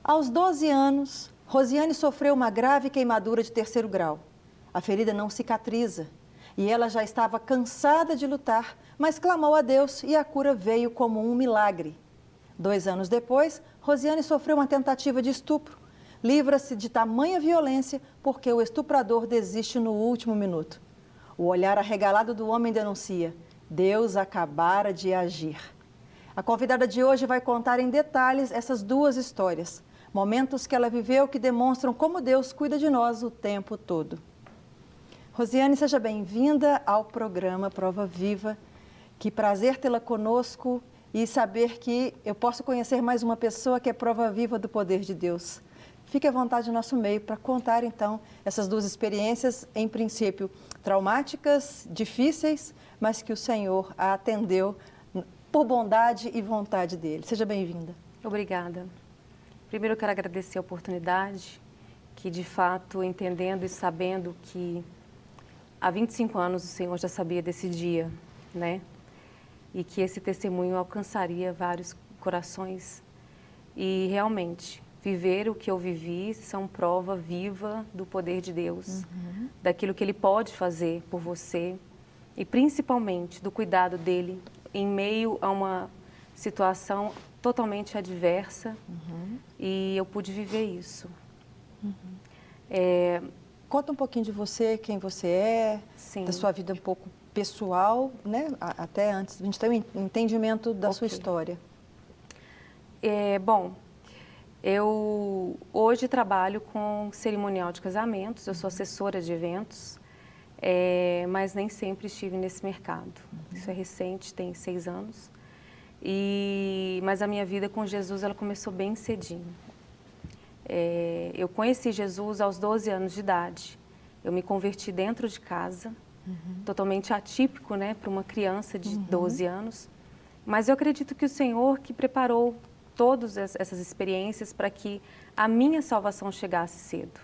Aos 12 anos, Rosiane sofreu uma grave queimadura de 3º grau. A ferida não cicatriza e ela já estava cansada de lutar, mas clamou a Deus e a cura veio como um milagre. 2 anos depois, Rosiane sofreu uma tentativa de estupro. Livra-se de tamanha violência porque o estuprador desiste no último minuto. O olhar arregalado do homem denuncia: Deus acabara de agir. A convidada de hoje vai contar em detalhes essas 2 histórias. Momentos que ela viveu que demonstram como Deus cuida de nós o tempo todo. Rosiane, seja bem-vinda ao programa Prova Viva. Que prazer tê-la conosco e saber que eu posso conhecer mais uma pessoa que é prova viva do poder de Deus. Fique à vontade no nosso meio para contar, então, essas 2 experiências, em princípio, traumáticas, difíceis, mas que o Senhor a atendeu por bondade e vontade dele. Seja bem-vinda. Obrigada. Primeiro eu quero agradecer a oportunidade, que de fato, entendendo e sabendo que há 25 anos o Senhor já sabia desse dia, né? E que esse testemunho alcançaria vários corações. E realmente, viver o que eu vivi são prova viva do poder de Deus, daquilo que Ele pode fazer por você e principalmente do cuidado dEle em meio a uma situação totalmente adversa e eu pude viver isso. Conta um pouquinho de você, quem você é, Sim. da sua vida um pouco pessoal, né? Até antes, a gente tem um entendimento da sua história. Bom, eu hoje trabalho com cerimonial de casamentos, eu sou assessora de eventos, mas nem sempre estive nesse mercado. Isso é recente, tem 6 anos. Mas a minha vida com Jesus, ela começou bem cedinho. Eu conheci Jesus aos 12 anos de idade. Eu me converti dentro de casa, totalmente atípico, né, para uma criança de 12 anos. Mas eu acredito que o Senhor que preparou todas essas experiências para que a minha salvação chegasse cedo,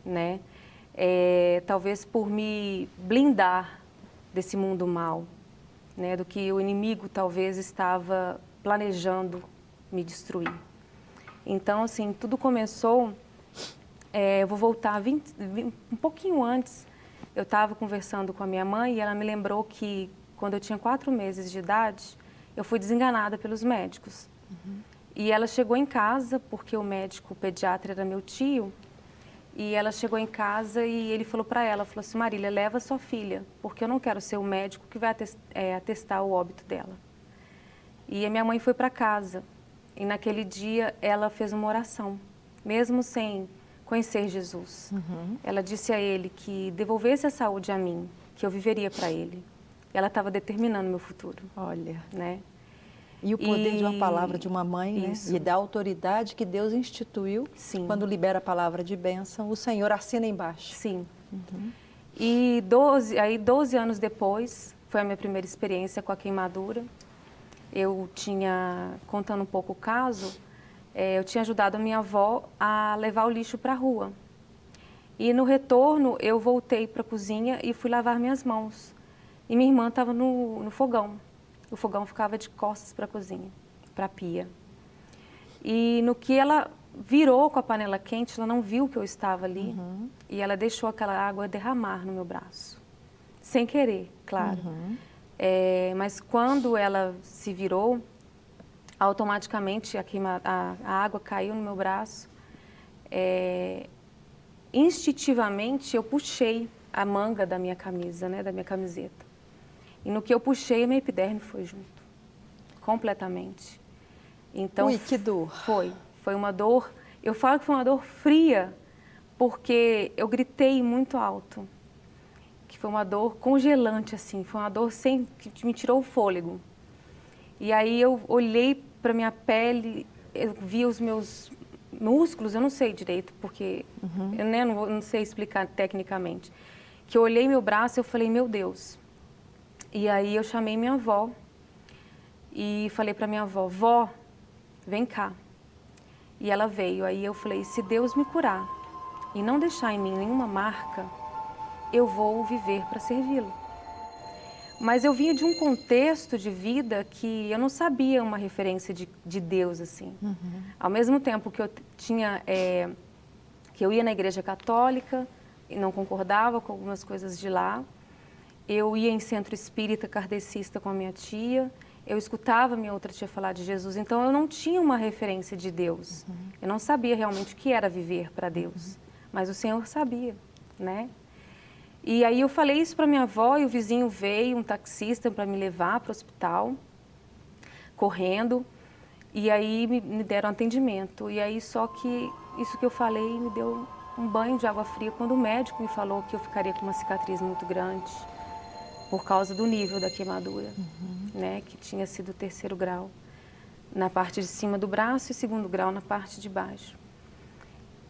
né? Talvez por me blindar desse mundo mal, né, do que o inimigo talvez estava planejando me destruir. Então, assim, tudo começou, eu vou voltar um pouquinho antes, eu estava conversando com a minha mãe e ela me lembrou que quando eu tinha 4 meses de idade, eu fui desenganada pelos médicos. E ela chegou em casa, porque o médico o pediatra era meu tio, e ela chegou em casa e ele falou para ela, falou assim: Marília, leva sua filha, porque eu não quero ser o médico que vai atestar o óbito dela. E a minha mãe foi para casa e naquele dia ela fez uma oração, mesmo sem conhecer Jesus. Ela disse a ele que devolvesse a saúde a mim, que eu viveria para ele. Ela estava determinando meu futuro. Olha, né? E o poder de uma palavra de uma mãe, né? E da autoridade que Deus instituiu. Sim. Quando libera a palavra de bênção, o Senhor assina embaixo. Sim. E 12 anos depois, foi a minha primeira experiência com a queimadura. Eu tinha, contando um pouco o caso, eu tinha ajudado a minha avó a levar o lixo para a rua. E no retorno, eu voltei para a cozinha e fui lavar minhas mãos. E minha irmã estava no fogão. O fogão ficava de costas para a cozinha, para a pia. E no que ela virou com a panela quente, ela não viu que eu estava ali. E ela deixou aquela água derramar no meu braço. Sem querer, claro. Mas quando ela se virou, automaticamente a água caiu no meu braço. Instintivamente, eu puxei a manga da minha camisa, né, da minha camiseta. E no que eu puxei, a minha epiderme foi junto, completamente. Então, ui, que dor. Foi uma dor, eu falo que foi uma dor fria, porque eu gritei muito alto. Que foi uma dor congelante, assim, foi uma dor que me tirou o fôlego. E aí eu olhei para minha pele, eu vi os meus músculos, eu não sei direito, porque eu não sei explicar tecnicamente. Que eu olhei meu braço e eu falei, meu Deus. E aí eu chamei minha avó e falei para minha avó, vó, vem cá. E ela veio, aí eu falei, se Deus me curar e não deixar em mim nenhuma marca, eu vou viver para servi-lo. Mas eu vinha de um contexto de vida que eu não sabia uma referência de Deus, assim. Ao mesmo tempo que eu tinha, que eu ia na igreja católica e não concordava com algumas coisas de lá, eu ia em centro espírita kardecista com a minha tia, eu escutava minha outra tia falar de Jesus, então eu não tinha uma referência de Deus. Eu não sabia realmente o que era viver para Deus, mas o Senhor sabia, né? E aí eu falei isso para minha avó e o vizinho veio, um taxista, para me levar para o hospital, correndo, e aí me deram atendimento. E aí só que isso que eu falei me deu um banho de água fria quando o médico me falou que eu ficaria com uma cicatriz muito grande por causa do nível da queimadura, né, que tinha sido 3º grau na parte de cima do braço e 2º grau na parte de baixo.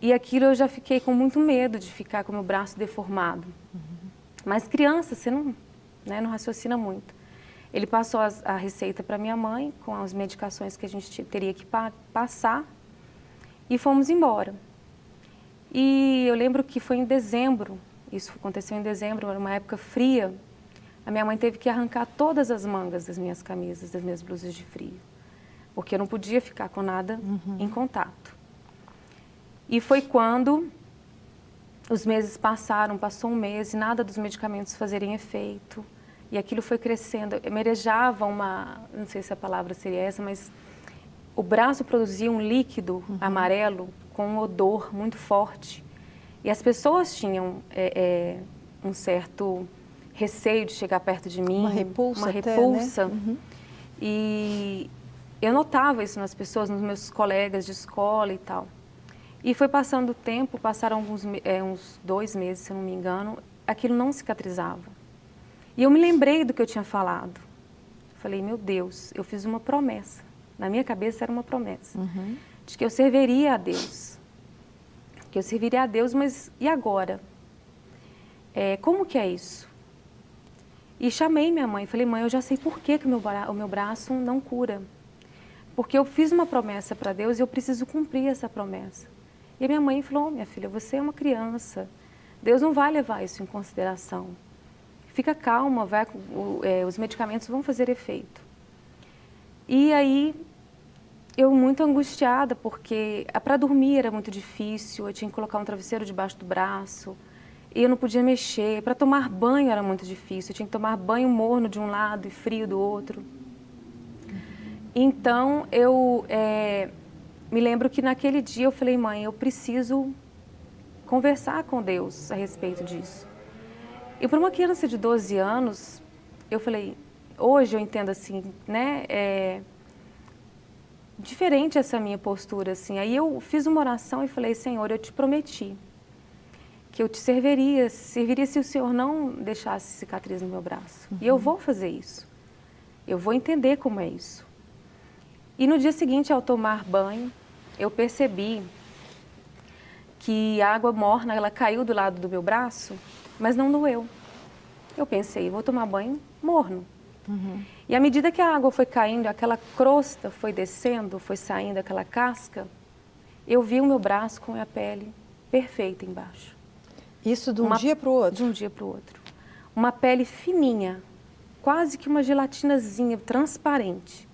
E aquilo eu já fiquei com muito medo de ficar com o meu braço deformado. Mas criança, você não, né, não raciocina muito. Ele passou a receita para minha mãe, com as medicações que a gente teria que passar, e fomos embora. E eu lembro que foi em dezembro, isso aconteceu em dezembro, era uma época fria, a minha mãe teve que arrancar todas as mangas das minhas camisas, das minhas blusas de frio, porque eu não podia ficar com nada em contato. E foi quando os meses passaram, passou um mês e nada dos medicamentos fazerem efeito. E aquilo foi crescendo, merejava não sei se a palavra seria essa, mas o braço produzia um líquido amarelo com um odor muito forte. E as pessoas tinham um certo receio de chegar perto de mim. Uma repulsa. Uma até, repulsa. né? E eu notava isso nas pessoas, nos meus colegas de escola e tal. E foi passando o tempo, passaram uns 2 meses, se eu não me engano, aquilo não cicatrizava. E eu me lembrei do que eu tinha falado. Falei, meu Deus, eu fiz uma promessa. Na minha cabeça era uma promessa. De que eu serviria a Deus. Que eu serviria a Deus, mas e agora? Como que é isso? E chamei minha mãe, falei, mãe, eu já sei por que o meu braço não cura. Porque eu fiz uma promessa para Deus e eu preciso cumprir essa promessa. E minha mãe falou, minha filha, você é uma criança, Deus não vai levar isso em consideração. Fica calma, os medicamentos vão fazer efeito. E aí, eu muito angustiada, porque para dormir era muito difícil, eu tinha que colocar um travesseiro debaixo do braço, e eu não podia mexer. Para tomar banho era muito difícil, eu tinha que tomar banho morno de um lado e frio do outro. Então, eu me lembro que naquele dia eu falei, mãe, eu preciso conversar com Deus a respeito disso. E para uma criança de 12 anos, eu falei, hoje eu entendo assim, né, diferente essa minha postura, assim. Aí eu fiz uma oração e falei, Senhor, eu te prometi que eu te serviria se o Senhor não deixasse cicatriz no meu braço. E eu vou fazer isso. Eu vou entender como é isso. E no dia seguinte, ao tomar banho, eu percebi que a água morna, ela caiu do lado do meu braço, mas não doeu. Eu pensei, vou tomar banho morno. E à medida que a água foi caindo, aquela crosta foi descendo, foi saindo aquela casca, eu vi o meu braço com a pele perfeita embaixo. Isso de um dia para o outro? De um dia para o outro. Uma pele fininha, quase que uma gelatinazinha, transparente.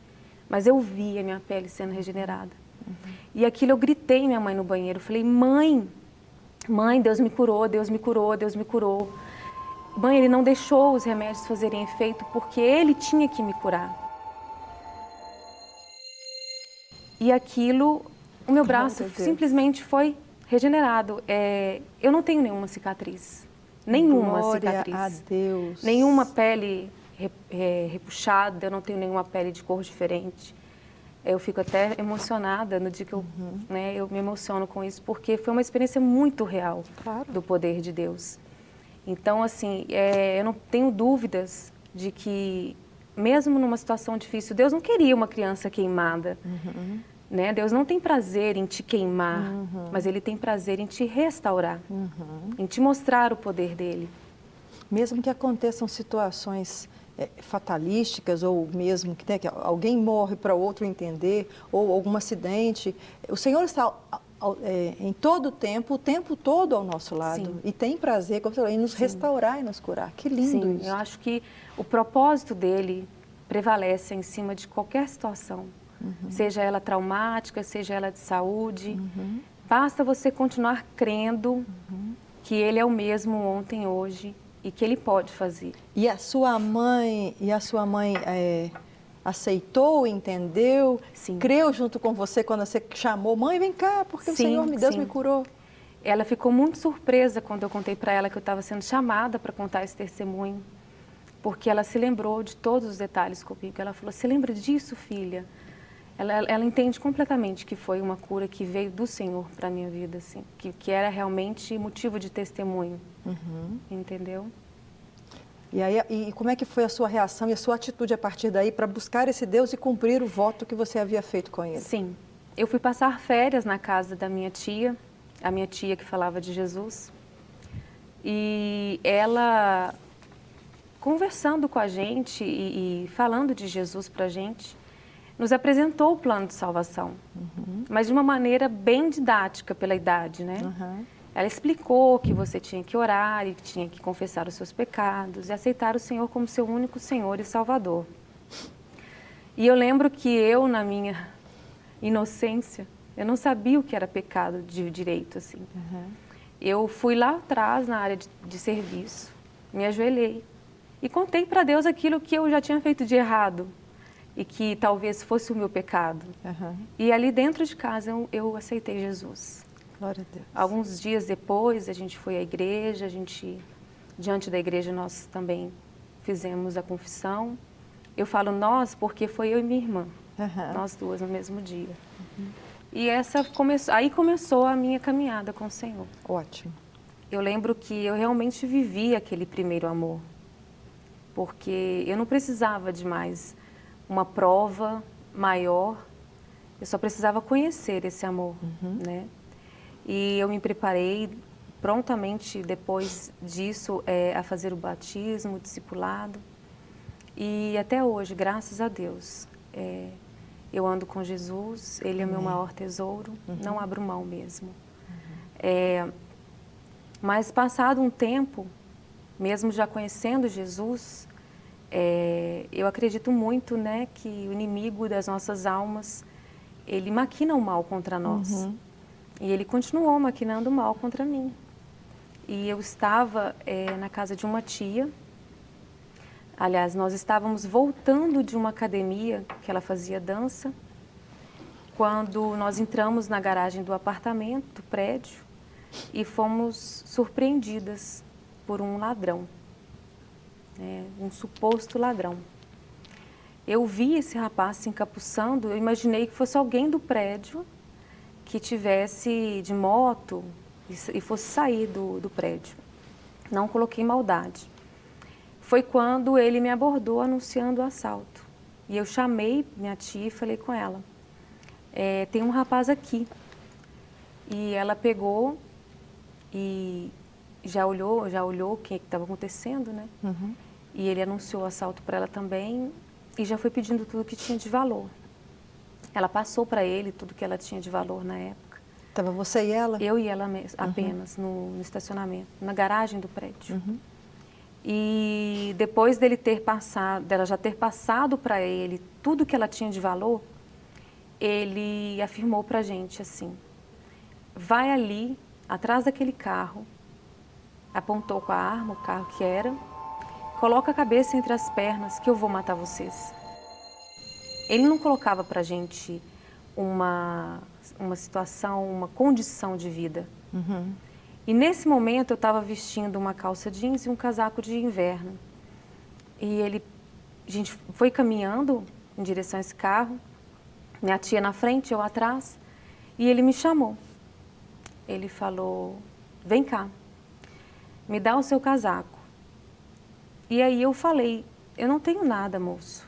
Mas eu vi a minha pele sendo regenerada. E aquilo eu gritei minha mãe no banheiro, falei, mãe, Deus me curou, Deus me curou, Deus me curou. Mãe, Ele não deixou os remédios fazerem efeito porque Ele tinha que me curar. E aquilo, o meu braço simplesmente foi regenerado. Eu não tenho nenhuma cicatriz. Nenhuma cicatriz. Glória a Deus. Nenhuma pele repuxada, eu não tenho nenhuma pele de cor diferente. Eu fico até emocionada no dia que eu me emociono com isso, porque foi uma experiência muito real do poder de Deus. Então, assim, eu não tenho dúvidas de que, mesmo numa situação difícil, Deus não queria uma criança queimada. Né? Deus não tem prazer em te queimar, mas Ele tem prazer em te restaurar, em te mostrar o poder dEle. Mesmo que aconteçam situações fatalísticas, ou mesmo que alguém morre para o outro entender, ou algum acidente, o Senhor está em todo o tempo todo ao nosso lado. Sim. E tem prazer, como você falou, em nos restaurar e nos curar. Que lindo Sim, isso. eu acho que o propósito dele prevalece em cima de qualquer situação. Seja ela traumática, seja ela de saúde. Basta você continuar crendo que ele é o mesmo ontem, hoje e que ele pode fazer. E a sua mãe, aceitou, entendeu? Sim. Creu junto com você quando você chamou, mãe, vem cá, porque o Senhor, Deus me curou. Ela ficou muito surpresa quando eu contei para ela que eu estava sendo chamada para contar esse testemunho, porque ela se lembrou de todos os detalhes comigo. Ela falou, você lembra disso, filha? Ela entende completamente que foi uma cura que veio do Senhor para a minha vida, assim, que era realmente motivo de testemunho, entendeu? E como é que foi a sua reação e a sua atitude a partir daí para buscar esse Deus e cumprir o voto que você havia feito com ele? Sim, eu fui passar férias na casa da minha tia, a minha tia que falava de Jesus, e ela, conversando com a gente e falando de Jesus para a gente, nos apresentou o plano de salvação, mas de uma maneira bem didática pela idade, né? Ela explicou que você tinha que orar e que tinha que confessar os seus pecados e aceitar o Senhor como seu único Senhor e Salvador. E eu lembro que eu, na minha inocência, eu não sabia o que era pecado de direito, assim. Eu fui lá atrás, na área de serviço, me ajoelhei e contei para Deus aquilo que eu já tinha feito de errado e que talvez fosse o meu pecado. E ali dentro de casa eu aceitei Jesus. Glória a Deus. Alguns dias depois a gente foi à igreja, diante da igreja nós também fizemos a confissão. Eu falo nós porque foi eu e minha irmã, nós duas no mesmo dia. E aí começou a minha caminhada com o Senhor. Ótimo. Eu lembro que eu realmente vivi aquele primeiro amor, porque eu não precisava de mais uma prova maior, eu só precisava conhecer esse amor, né? E eu me preparei prontamente depois disso a fazer o batismo, o discipulado. E até hoje, graças a Deus, eu ando com Jesus, Ele é meu maior tesouro, não abro mão mesmo. Mas passado um tempo, mesmo já conhecendo Jesus, eu acredito muito, né, que o inimigo das nossas almas, ele maquina o mal contra nós. E ele continuou maquinando o mal contra mim. E eu estava na casa de uma tia. Aliás, nós estávamos voltando de uma academia que ela fazia dança, quando nós entramos na garagem do apartamento, do prédio, e fomos surpreendidas por um ladrão, um suposto ladrão. Eu vi esse rapaz se encapuçando, eu imaginei que fosse alguém do prédio que tivesse de moto e fosse sair do prédio. Não coloquei maldade. Foi quando ele me abordou anunciando o assalto. E eu chamei minha tia e falei com ela, tem um rapaz aqui. E ela pegou e já olhou o que estava acontecendo, né? E ele anunciou o assalto para ela também e já foi pedindo tudo que tinha de valor. Ela passou para ele tudo que ela tinha de valor na época. Estava você e ela? Eu e ela apenas no estacionamento, na garagem do prédio. E depois dela já ter passado para ele tudo que ela tinha de valor, ele afirmou para a gente assim, vai ali, atrás daquele carro, apontou com a arma, o carro que era, coloca a cabeça entre as pernas que eu vou matar vocês. Ele não colocava para a gente uma situação, uma condição de vida. E nesse momento eu estava vestindo uma calça jeans e um casaco de inverno. E a gente foi caminhando em direção a esse carro, minha tia na frente, eu atrás, e ele me chamou. Ele falou, vem cá, me dá o seu casaco. E aí eu falei, eu não tenho nada, moço,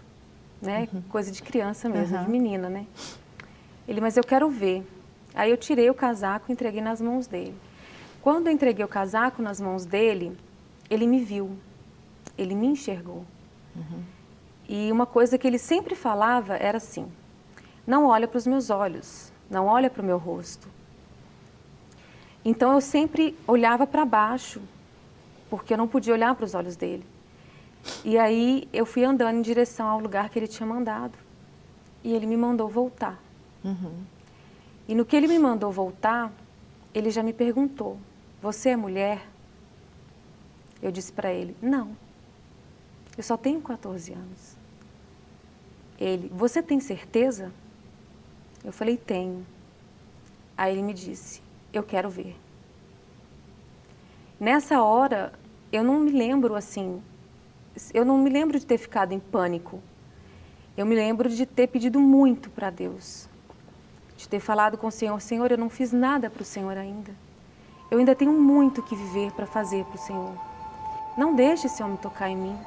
né? Coisa de criança mesmo, de menina, né? Ele, mas eu quero ver. Aí eu tirei o casaco e entreguei nas mãos dele. Quando eu entreguei o casaco nas mãos dele, ele me viu, ele me enxergou. E uma coisa que ele sempre falava era assim, não olha para os meus olhos, não olha para o meu rosto, Então eu sempre olhava para baixo, porque eu não podia olhar para os olhos dele. E aí eu fui andando em direção ao lugar que ele tinha mandado. E ele me mandou voltar. E no que ele me mandou voltar, ele já me perguntou: você é mulher? Eu disse para ele: não, eu só tenho 14 anos. Ele: você tem certeza? Eu falei: tenho. Aí ele me disse: eu quero ver. Nessa hora, eu não me lembro assim, eu não me lembro de ter ficado em pânico. Eu me lembro de ter pedido muito para Deus. De ter falado com o Senhor: Senhor, eu não fiz nada para o Senhor ainda. Eu ainda tenho muito que viver para fazer para o Senhor. Não deixe esse homem tocar em mim.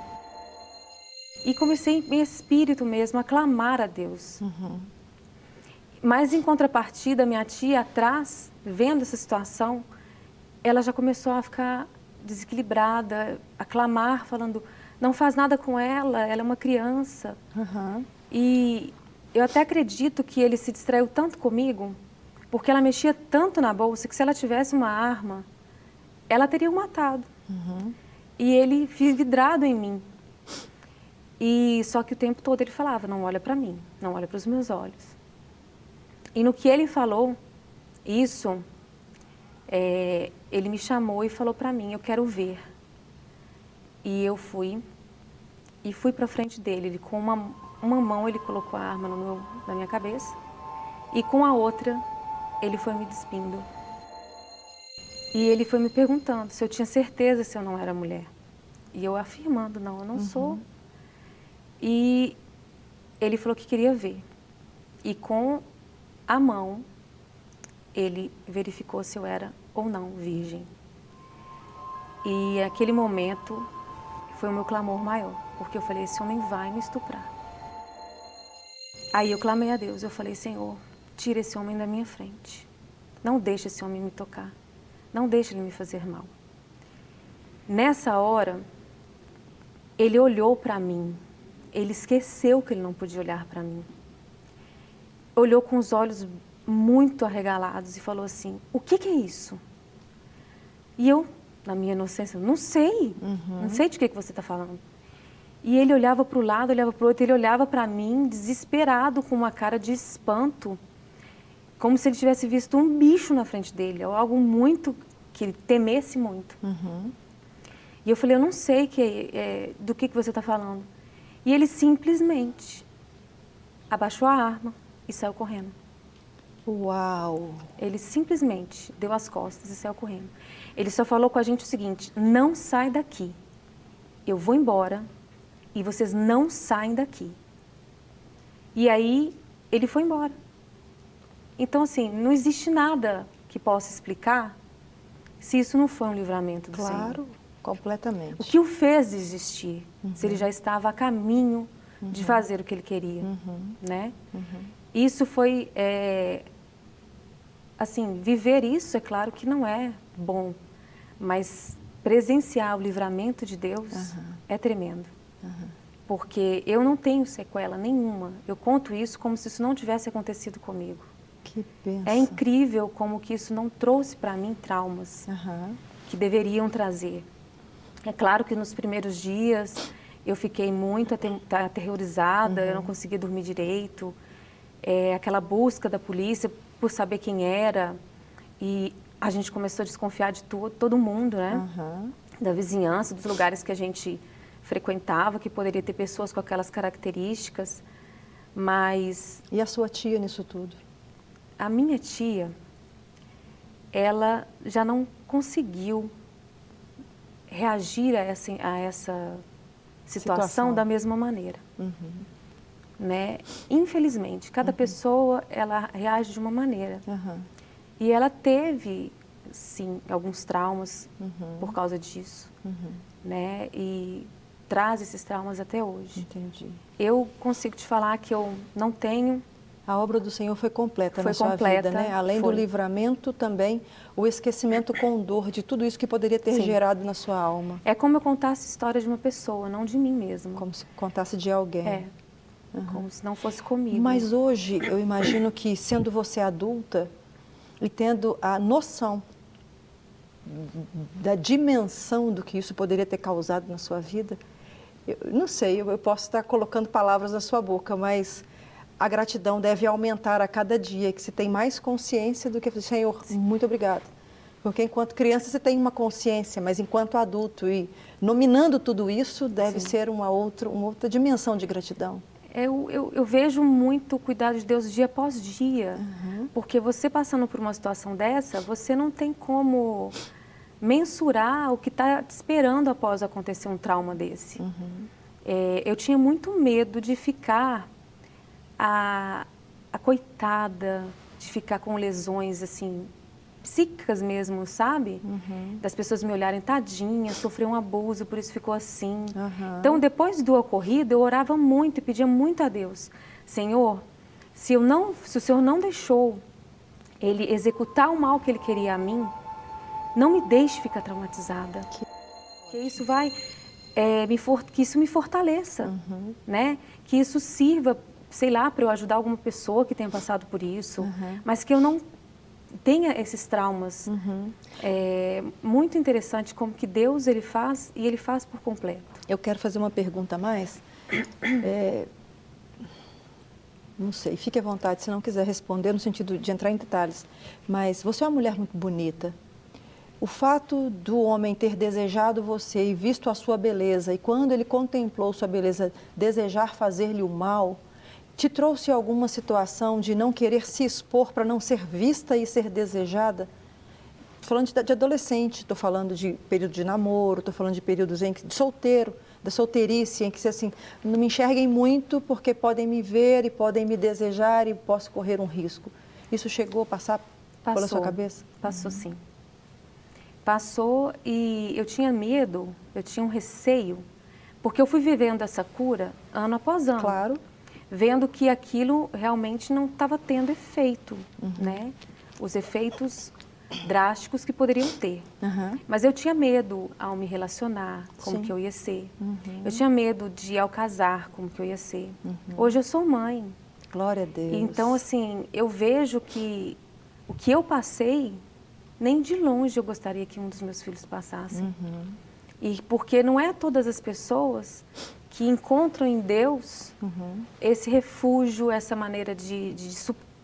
E comecei em espírito mesmo a clamar a Deus. Mas em contrapartida, minha tia atrás, vendo essa situação, ela já começou a ficar desequilibrada, a clamar, falando: não faz nada com ela é uma criança. E eu até acredito que ele se distraiu tanto comigo, porque ela mexia tanto na bolsa que se ela tivesse uma arma, ela teria o matado. E ele vidrado em mim. E só que o tempo todo ele falava: não olha para mim, não olha para os meus olhos. E no que ele falou isso, ele me chamou e falou para mim: eu quero ver. E eu fui para frente dele. Ele, com uma mão ele colocou a arma na minha cabeça e com a outra ele foi me despindo. E ele foi me perguntando se eu tinha certeza se eu não era mulher. E eu afirmando: não, eu não sou. E ele falou que queria ver. E com a mão ele verificou se eu era ou não virgem. E aquele momento foi o meu clamor maior, porque eu falei: esse homem vai me estuprar. Aí eu clamei a Deus, eu falei: Senhor, tira esse homem da minha frente. Não deixe esse homem me tocar. Não deixe ele me fazer mal. Nessa hora, ele olhou para mim. Ele esqueceu que ele não podia olhar para mim. Olhou com os olhos muito arregalados e falou assim: o que é isso? E eu, na minha inocência, não sei. Não sei de que você está falando. E ele olhava para o lado, olhava para o outro, ele olhava para mim desesperado, com uma cara de espanto, como se ele tivesse visto um bicho na frente dele, ou algo muito, que ele temesse muito. E eu falei: eu não sei do que você está falando. E ele simplesmente abaixou a arma e saiu correndo. Uau! Ele simplesmente deu as costas e saiu correndo. Ele só falou com a gente o seguinte: não sai daqui. Eu vou embora e vocês não saem daqui. E aí ele foi embora. Então, assim, não existe nada que possa explicar se isso não foi um livramento do Senhor. Claro, completamente. O que o fez desistir, se ele já estava a caminho de fazer o que ele queria, né? Isso foi, assim, viver isso, é claro que não é bom, mas presenciar o livramento de Deus é tremendo. Porque eu não tenho sequela nenhuma. Eu conto isso como se isso não tivesse acontecido comigo. Que bênção. É incrível como que isso não trouxe para mim traumas que deveriam trazer. É claro que nos primeiros dias eu fiquei muito aterrorizada, eu não conseguia dormir direito. Aquela busca da polícia por saber quem era. E a gente começou a desconfiar de todo mundo, né? Da vizinhança, dos lugares que a gente frequentava, que poderia ter pessoas com aquelas características. Mas... E a sua tia nisso tudo? A minha tia, ela já não conseguiu reagir a essa situação da mesma maneira. Né? Infelizmente, cada pessoa ela reage de uma maneira. E ela teve, sim, alguns traumas por causa disso. Né? E traz esses traumas até hoje. Entendi. Eu consigo te falar que eu não tenho... A obra do Senhor foi completa Foi na sua completa, vida, né? Além do livramento, também o esquecimento com dor de tudo isso que poderia ter gerado na sua alma. É como eu contasse a história de uma pessoa, não de mim mesma. Como se contasse de alguém. Como se não fosse comigo. Mas hoje, eu imagino que, sendo você adulta e tendo a noção da dimensão do que isso poderia ter causado na sua vida, eu não sei, eu posso estar colocando palavras na sua boca, mas a gratidão deve aumentar a cada dia, que você tem mais consciência do que, Senhor, muito obrigado. Porque enquanto criança você tem uma consciência, mas enquanto adulto e nominando tudo isso, deve ser uma outra dimensão de gratidão. Eu vejo muito o cuidado de Deus dia após dia, porque você passando por uma situação dessa, você não tem como mensurar o que está te esperando após acontecer um trauma desse. Eu tinha muito medo de ficar a coitada, de ficar com lesões assim, psíquicas mesmo, sabe? Das pessoas me olharem, tadinha, sofreu um abuso, por isso ficou assim. Então, depois do ocorrido, eu orava muito e pedia muito a Deus. Senhor, se o Senhor não deixou Ele executar o mal que Ele queria a mim, não me deixe ficar traumatizada. Que isso vai, que isso me fortaleça, né? Que isso sirva, sei lá, para eu ajudar alguma pessoa que tenha passado por isso, mas que eu não tenha esses traumas. É muito interessante como que Deus ele faz e Ele faz por completo. Eu quero fazer uma pergunta a mais. Não sei, fique à vontade se não quiser responder no sentido de entrar em detalhes. Mas você é uma mulher muito bonita. O fato do homem ter desejado você e visto a sua beleza, e quando ele contemplou sua beleza, desejar fazer-lhe o mal, te trouxe alguma situação de não querer se expor para não ser vista e ser desejada? Estou falando de adolescente, estou falando de período de namoro, estou falando de períodos de solteiro, da solteirice, em que assim, não me enxerguem muito porque podem me ver e podem me desejar e posso correr um risco. Isso chegou a passar pela sua cabeça? Passou sim. Passou e eu tinha medo, eu tinha um receio, porque eu fui vivendo essa cura ano após ano. Claro. Vendo que aquilo realmente não estava tendo efeito, né? Os efeitos drásticos que poderiam ter. Mas eu tinha medo ao me relacionar, como que eu ia ser. Eu tinha medo de ao casar, como que eu ia ser. Hoje eu sou mãe. Glória a Deus. Então, assim, eu vejo que o que eu passei, nem de longe eu gostaria que um dos meus filhos passasse. E porque não é todas as pessoas que encontram em Deus esse refúgio, essa maneira de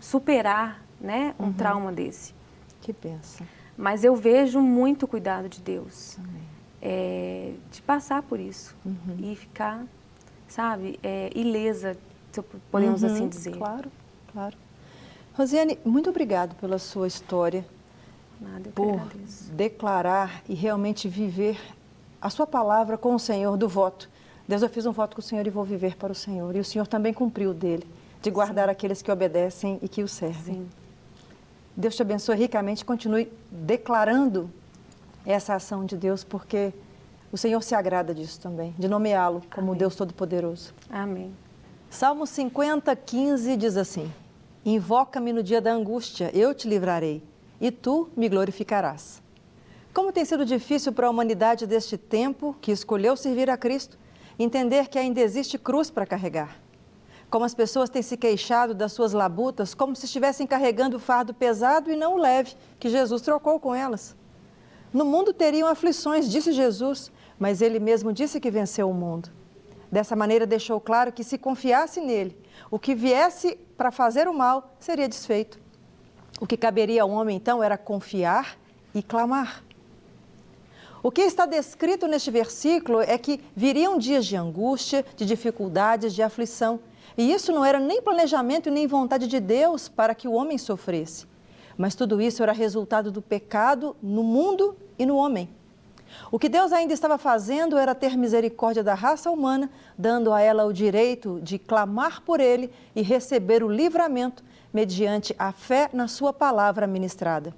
superar, né, um trauma desse. Que bênção. Mas eu vejo muito cuidado de Deus, de passar por isso e ficar, sabe, ilesa, se podemos assim dizer. Claro, claro. Rosiane, muito obrigado pela sua história, Nada, eu por declarar e realmente viver a sua palavra com o Senhor do voto. Deus, eu fiz um voto com o Senhor e vou viver para o Senhor. E o Senhor também cumpriu o dele, de guardar aqueles que obedecem e que o servem. Deus te abençoe ricamente, continue declarando essa ação de Deus, porque o Senhor se agrada disso também, de nomeá-lo como Deus Todo-Poderoso. Amém. Salmo 50:15 diz assim: Invoca-me no dia da angústia, eu te livrarei, e tu me glorificarás. Como tem sido difícil para a humanidade deste tempo, que escolheu servir a Cristo, entender que ainda existe cruz para carregar. Como as pessoas têm se queixado das suas labutas, como se estivessem carregando o fardo pesado e não o leve, que Jesus trocou com elas. No mundo teriam aflições, disse Jesus, mas Ele mesmo disse que venceu o mundo. Dessa maneira deixou claro que se confiasse nele, o que viesse para fazer o mal seria desfeito. O que caberia ao homem então era confiar e clamar. O que está descrito neste versículo é que viriam dias de angústia, de dificuldades, de aflição. E isso não era nem planejamento e nem vontade de Deus para que o homem sofresse. Mas tudo isso era resultado do pecado no mundo e no homem. O que Deus ainda estava fazendo era ter misericórdia da raça humana, dando a ela o direito de clamar por ele e receber o livramento mediante a fé na sua palavra ministrada.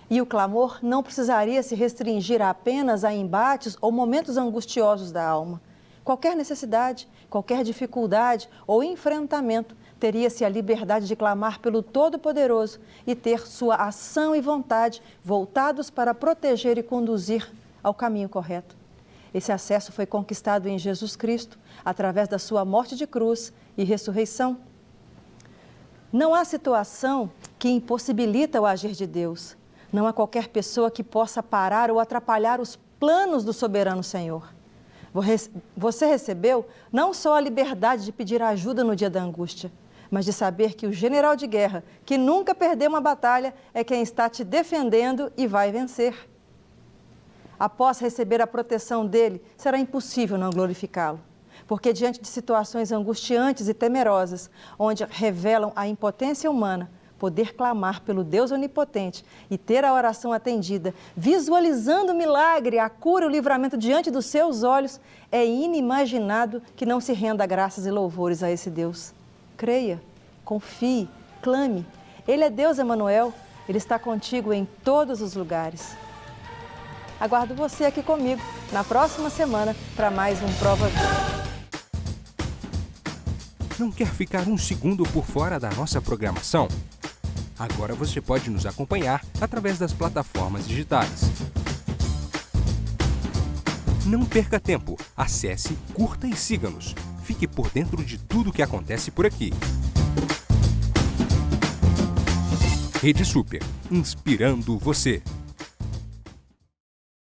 E o clamor não precisaria se restringir apenas a embates ou momentos angustiosos da alma. Qualquer necessidade, qualquer dificuldade ou enfrentamento teria-se a liberdade de clamar pelo Todo-Poderoso e ter sua ação e vontade voltados para proteger e conduzir ao caminho correto. Esse acesso foi conquistado em Jesus Cristo, através da sua morte de cruz e ressurreição. Não há situação que impossibilita o agir de Deus. Não há qualquer pessoa que possa parar ou atrapalhar os planos do soberano Senhor. Você recebeu não só a liberdade de pedir ajuda no dia da angústia, mas de saber que o general de guerra, que nunca perdeu uma batalha, é quem está te defendendo e vai vencer. Após receber a proteção dele, será impossível não glorificá-lo, porque diante de situações angustiantes e temerosas, onde revelam a impotência humana, poder clamar pelo Deus onipotente e ter a oração atendida, visualizando o milagre, a cura e o livramento diante dos seus olhos, é inimaginado que não se renda graças e louvores a esse Deus. Creia, confie, clame. Ele é Deus Emanuel, Ele está contigo em todos os lugares. Aguardo você aqui comigo na próxima semana para mais um Prova Viva. Não quer ficar um segundo por fora da nossa programação? Agora você pode nos acompanhar através das plataformas digitais. Não perca tempo, acesse, curta e siga-nos. Fique por dentro de tudo o que acontece por aqui. Rede Super, inspirando você.